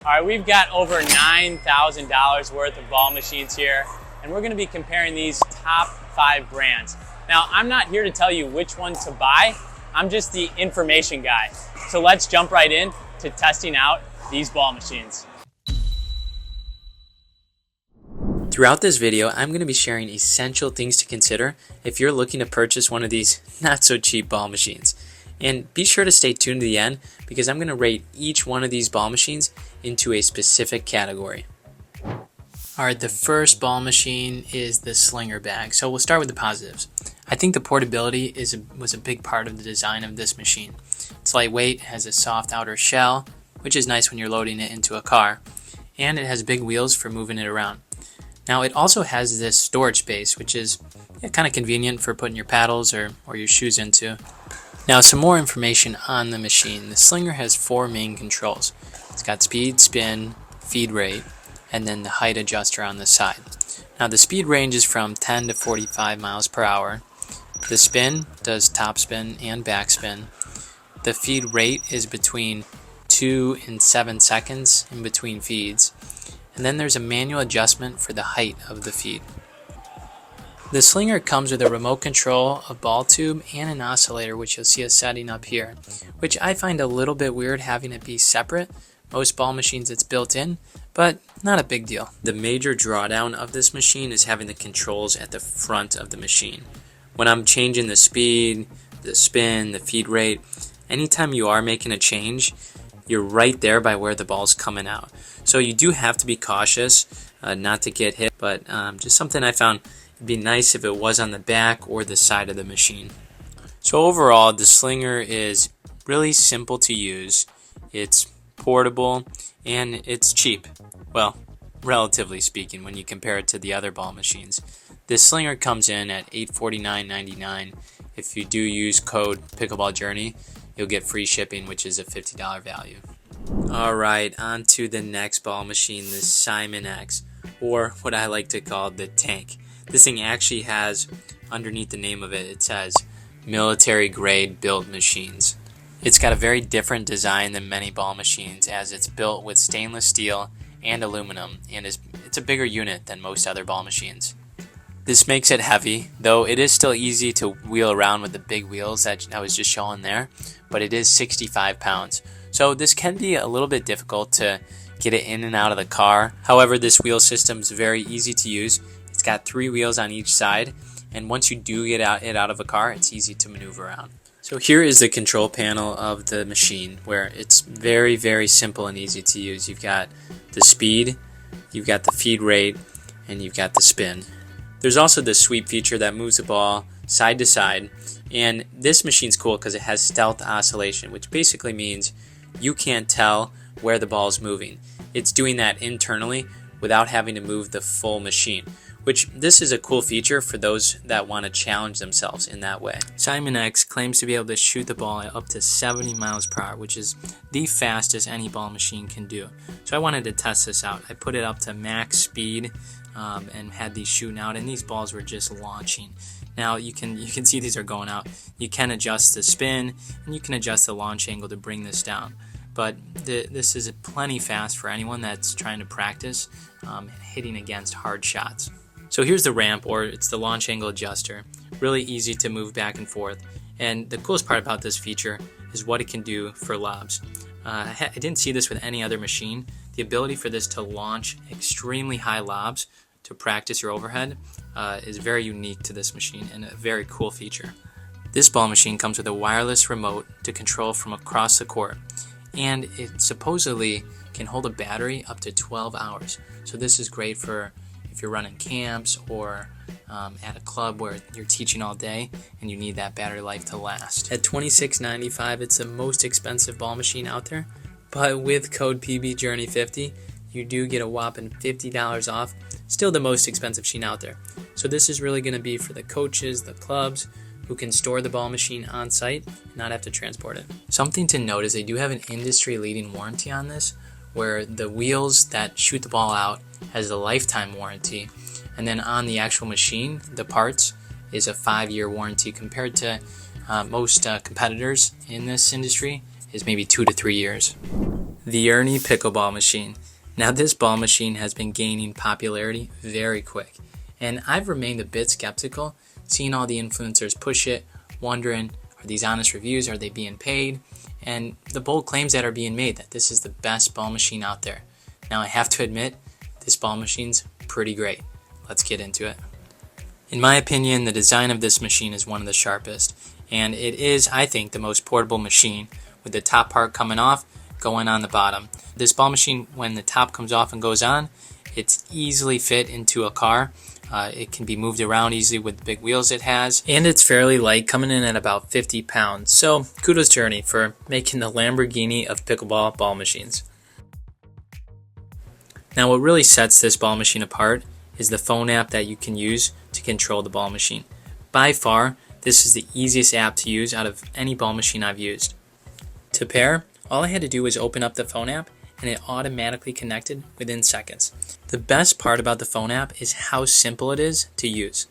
All right, we've got over $9,000 worth of ball machines here, and we're gonna be comparing these top 5 brands. Now, I'm not here to tell you which one to buy. I'm just the information guy. So let's jump right in to testing out these ball machines. Throughout this video, I'm going to be sharing essential things to consider if you're looking to purchase one of these not so cheap ball machines. And be sure to stay tuned to the end because I'm going to rate each one of these ball machines into a specific category. Alright, the first ball machine is the Slinger Bag. So we'll start with the positives. I think the portability was a big part of the design of this machine. It's lightweight, has a soft outer shell, which is nice when you're loading it into a car, and it has big wheels for moving it around. Now it also has this storage space, which is kind of convenient for putting your paddles or your shoes into. Now some more information on the machine. The Slinger has 4 main controls. It's got speed, spin, feed rate, and then the height adjuster on the side. Now the speed ranges from 10 to 45 miles per hour. The spin does top spin and back spin. The feed rate is between 2 and 7 seconds in between feeds. And then there's a manual adjustment for the height of the feed. The Slinger comes with a remote control, a ball tube, and an oscillator, which you'll see us setting up here, which I find a little bit weird having it be separate. Most ball machines it's built in, but not a big deal. The major drawdown of this machine is having the controls at the front of the machine. When I'm changing the speed, the spin, the feed rate, anytime you are making a change, you're right there by where the ball's coming out. So you do have to be cautious not to get hit, but just something I found it'd be nice if it was on the back or the side of the machine. So overall, the Slinger is really simple to use. It's portable and it's cheap. Well, relatively speaking, when you compare it to the other ball machines. This Slinger comes in at $849.99. If you do use code PickleballJourney, you'll get free shipping, which is a $50 value. Alright, on to the next ball machine, the Simon X, or what I like to call the tank. This thing actually has, underneath the name of it, it says military grade built machines. It's got a very different design than many ball machines, as it's built with stainless steel and aluminum, and it's a bigger unit than most other ball machines. This makes it heavy, though it is still easy to wheel around with the big wheels that I was just showing there, but it is 65 pounds. So this can be a little bit difficult to get it in and out of the car. However, this wheel system is very easy to use. It's got 3 wheels on each side, and once you do get it out of a car, it's easy to maneuver around. So here is the control panel of the machine, where it's very, very simple and easy to use. You've got the speed, you've got the feed rate, and you've got the spin. There's also the sweep feature that moves the ball side to side, and this machine's cool because it has stealth oscillation, which basically means you can't tell where the ball is moving. It's doing that internally without having to move the full machine, which this is a cool feature for those that want to challenge themselves in that way. Simon X claims to be able to shoot the ball at up to 70 miles per hour, which is the fastest any ball machine can do. So I wanted to test this out. I put it up to max speed and had these shooting out, and these balls were just launching. Now you can see these are going out. You can adjust the spin and you can adjust the launch angle to bring this down. But this is plenty fast for anyone that's trying to practice hitting against hard shots. So here's the ramp, or it's the launch angle adjuster. Really easy to move back and forth. And the coolest part about this feature is what it can do for lobs. I didn't see this with any other machine. The ability for this to launch extremely high lobs to practice your overhead is very unique to this machine and a very cool feature. This ball machine comes with a wireless remote to control from across the court, and it supposedly can hold a battery up to 12 hours. So this is great for if you're running camps or at a club where you're teaching all day and you need that battery life to last. At $26.95, it's the most expensive ball machine out there, but with code PBJourney50, you do get a whopping $50 off. Still the most expensive machine out there. So this is really going to be for the coaches, the clubs, who can store the ball machine on site and not have to transport it. Something to note is they do have an industry-leading warranty on this, where the wheels that shoot the ball out has a lifetime warranty, and then on the actual machine, the parts is a 5-year warranty compared to most competitors in this industry is maybe 2 to 3 years. The ERNE pickleball machine. Now this ball machine has been gaining popularity very quick, and I've remained a bit skeptical, seeing all the influencers push it, wondering, are these honest reviews, are they being paid? And the bold claims that are being made that this is the best ball machine out there. Now I have to admit, this ball machine's pretty great. Let's get into it. In my opinion, the design of this machine is one of the sharpest, and it is, I think, the most portable machine, with the top part coming off, going on the bottom. This ball machine, when the top comes off and goes on, it's easily fit into a car. It can be moved around easily with the big wheels it has, and it's fairly light, coming in at about 50 pounds. So kudos to ERNE for making the Lamborghini of pickleball ball machines. Now what really sets this ball machine apart is the phone app that you can use to control the ball machine. By far, this is the easiest app to use out of any ball machine I've used. To pair, all I had to do was open up the phone app and it automatically connected within seconds. The best part about the phone app is how simple it is to use.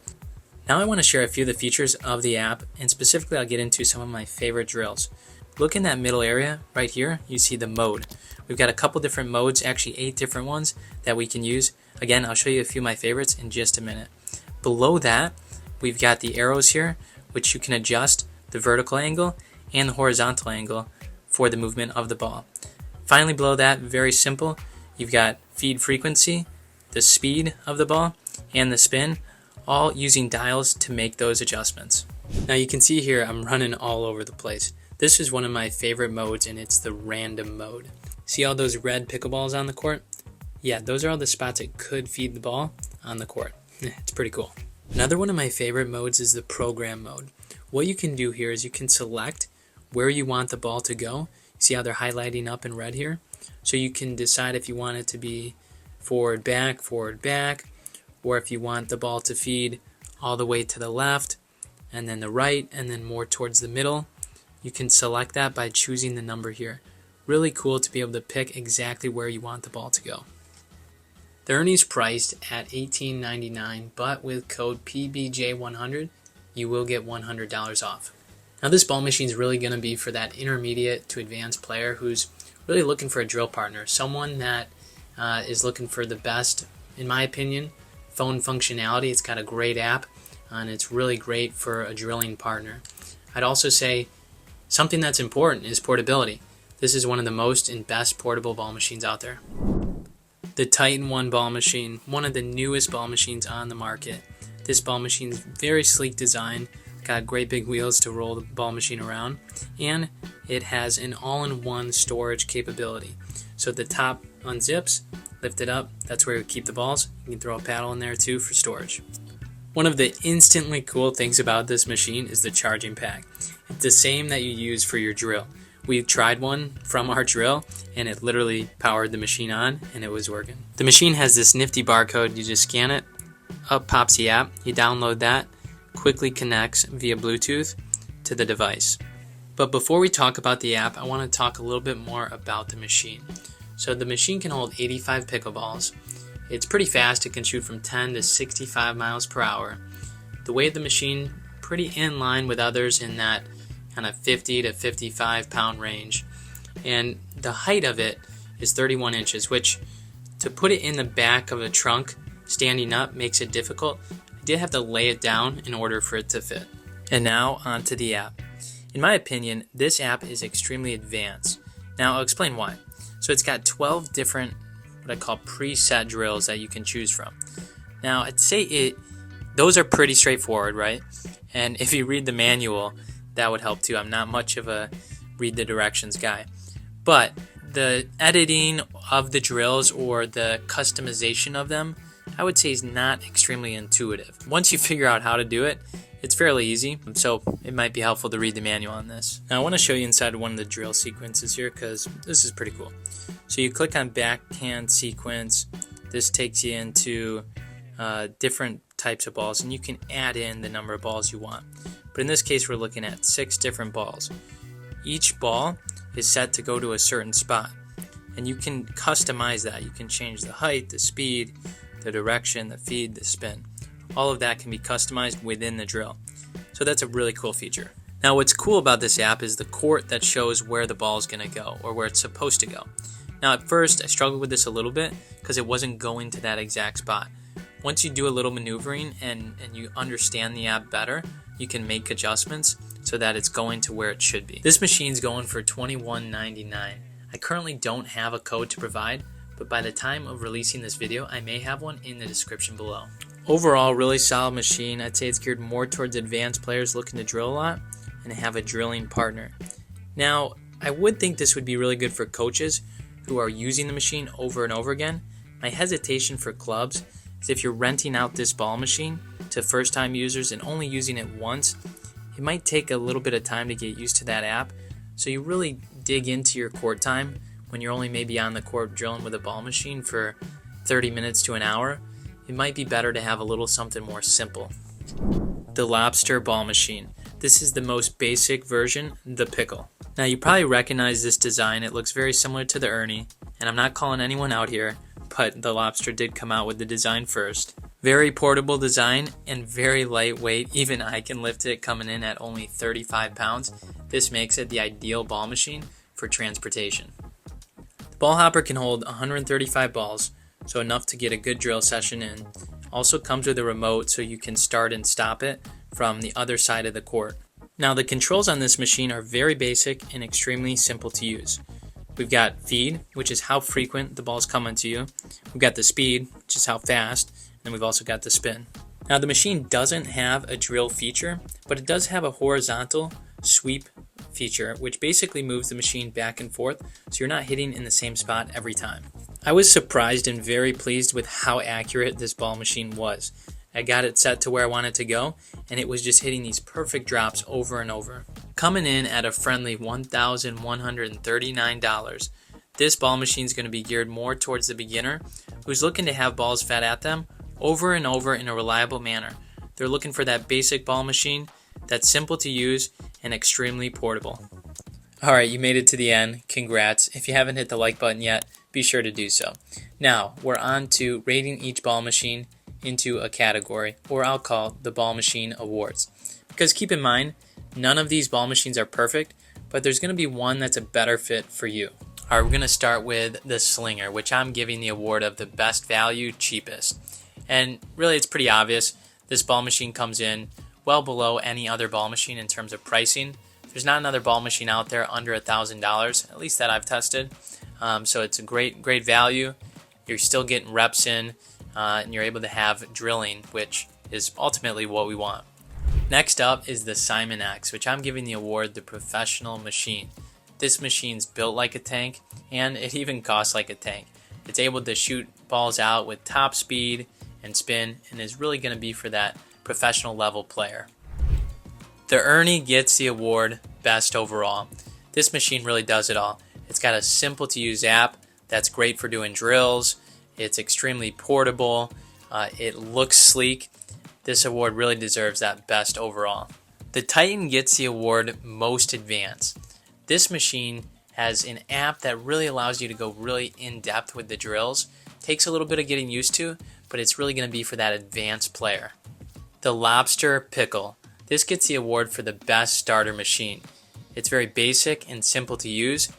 Now I want to share a few of the features of the app, and specifically I'll get into some of my favorite drills. Look in that middle area right here, you see the mode. We've got a couple different modes, actually 8 different ones that we can use. Again, I'll show you a few of my favorites in just a minute. Below that, we've got the arrows here, which you can adjust the vertical angle and the horizontal angle for the movement of the ball. Finally, below that, very simple, you've got feed frequency, the speed of the ball, and the spin, all using dials to make those adjustments. Now you can see here I'm running all over the place. This is one of my favorite modes, and it's the random mode. See all those red pickleballs on the court? Yeah, those are all the spots it could feed the ball on the court. It's pretty cool. Another one of my favorite modes is the program mode. What you can do here is you can select where you want the ball to go. See how they're highlighting up in red here? So you can decide if you want it to be forward, back, or if you want the ball to feed all the way to the left, and then the right, and then more towards the middle. You can select that by choosing the number here. Really cool to be able to pick exactly where you want the ball to go. The ERNE is priced at $18.99, but with code PBJ100, you will get $100 off. Now this ball machine is really going to be for that intermediate to advanced player who's really looking for a drill partner, someone that is looking for the best, in my opinion, phone functionality. It's got a great app, and it's really great for a drilling partner. I'd also say something that's important is portability. This is one of the most and best portable ball machines out there. The Titan 1 ball machine, one of the newest ball machines on the market. This ball machine is very sleek design, got great big wheels to roll the ball machine around, and it has an all-in-one storage capability. So the top unzips, lift it up, that's where you keep the balls. You can throw a paddle in there too for storage. One of the instantly cool things about this machine is the charging pack. It's the same that you use for your drill. We tried one from our drill and it literally powered the machine on and it was working. The machine has this nifty barcode. You just scan it, up pops the app, you download that, quickly connects via Bluetooth to the device. But before we talk about the app, I want to talk a little bit more about the machine. So the machine can hold 85 pickleballs. It's pretty fast. It can shoot from 10 to 65 miles per hour. The weight of the machine, pretty in line with others in that kind of 50 to 55 pound range. And the height of it is 31 inches, which to put it in the back of a trunk standing up makes it difficult. I did have to lay it down in order for it to fit. And now onto the app. In my opinion, this app is extremely advanced. Now I'll explain why. So it's got 12 different what I call preset drills that you can choose from. Now I'd say those are pretty straightforward, right? And if you read the manual, that would help too. I'm not much of a read the directions guy. But the editing of the drills or the customization of them, I would say is not extremely intuitive. Once you figure out how to do it, it's fairly easy, so it might be helpful to read the manual on this. Now I want to show you inside one of the drill sequences here because this is pretty cool. So you click on backhand sequence. This takes you into different types of balls, and you can add in the number of balls you want. But in this case, we're looking at 6 different balls. Each ball is set to go to a certain spot, and you can customize that. You can change the height, the speed, the direction, the feed, the spin. All of that can be customized within the drill. So that's a really cool feature. Now what's cool about this app is the court that shows where the ball is going to go or where it's supposed to go. Now at first I struggled with this a little bit because it wasn't going to that exact spot. Once you do a little maneuvering and you understand the app better, you can make adjustments so that it's going to where it should be. This machine's going for $21.99. I currently don't have a code to provide, but by the time of releasing this video, I may have one in the description below. Overall, really solid machine. I'd say it's geared more towards advanced players looking to drill a lot and have a drilling partner. Now, I would think this would be really good for coaches who are using the machine over and over again. My hesitation for clubs is if you're renting out this ball machine to first-time users and only using it once, it might take a little bit of time to get used to that app. So you really dig into your court time when you're only maybe on the court drilling with a ball machine for 30 minutes to an hour. It might be better to have a little something more simple. The Lobster ball machine. This is the most basic version, the Pickle. Now you probably recognize this design. It looks very similar to the ERNE, and I'm not calling anyone out here, but the Lobster did come out with the design first. Very portable design and very lightweight. Even I can lift it coming in at only 35 pounds. This makes it the ideal ball machine for transportation. The ball hopper can hold 135 balls, so enough to get a good drill session in. Also comes with a remote so you can start and stop it from the other side of the court. Now the controls on this machine are very basic and extremely simple to use. We've got feed, which is how frequent the ball's coming to you. We've got the speed, which is how fast, and we've also got the spin. Now the machine doesn't have a drill feature, but it does have a horizontal sweep feature, which basically moves the machine back and forth so you're not hitting in the same spot every time. I was surprised and very pleased with how accurate this ball machine was. I got it set to where I wanted to go, and it was just hitting these perfect drops over and over. Coming in at a friendly $1,139, this ball machine is going to be geared more towards the beginner who's looking to have balls fed at them over and over in a reliable manner. They're looking for that basic ball machine that's simple to use and extremely portable. Alright, you made it to the end. Congrats. If you haven't hit the like button yet, be sure to do so. Now, we're on to rating each ball machine into a category, or I'll call the Ball Machine Awards. Because keep in mind, none of these ball machines are perfect, but there's going to be one that's a better fit for you. Alright, we're going to start with the Slinger, which I'm giving the award of the best value, cheapest. And really, it's pretty obvious. This ball machine comes in well below any other ball machine in terms of pricing. There's not another ball machine out there under $1,000, at least that I've tested. So it's a great value. You're still getting reps in, and you're able to have drilling, which is ultimately what we want. Next up is the Simon X, which I'm giving the award the professional machine. This machine's built like a tank, and it even costs like a tank. It's able to shoot balls out with top speed and spin, and is really going to be for that professional level player. The ERNE gets the award best overall. This machine really does it all. It's got a simple to use app that's great for doing drills. It's extremely portable. It looks sleek. This award really deserves that best overall. The Titan gets the award most advanced. This machine has an app that really allows you to go really in depth with the drills. Takes a little bit of getting used to, but it's really going to be for that advanced player. The Lobster Pickle. This gets the award for the best starter machine. It's very basic and simple to use,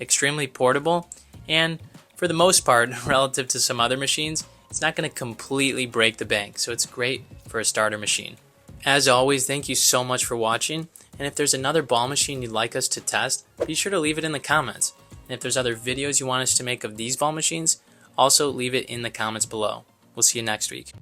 extremely portable, and for the most part, relative to some other machines, it's not going to completely break the bank, so it's great for a starter machine. As always, thank you so much for watching, and if there's another ball machine you'd like us to test, be sure to leave it in the comments. And if there's other videos you want us to make of these ball machines, also leave it in the comments below. We'll see you next week.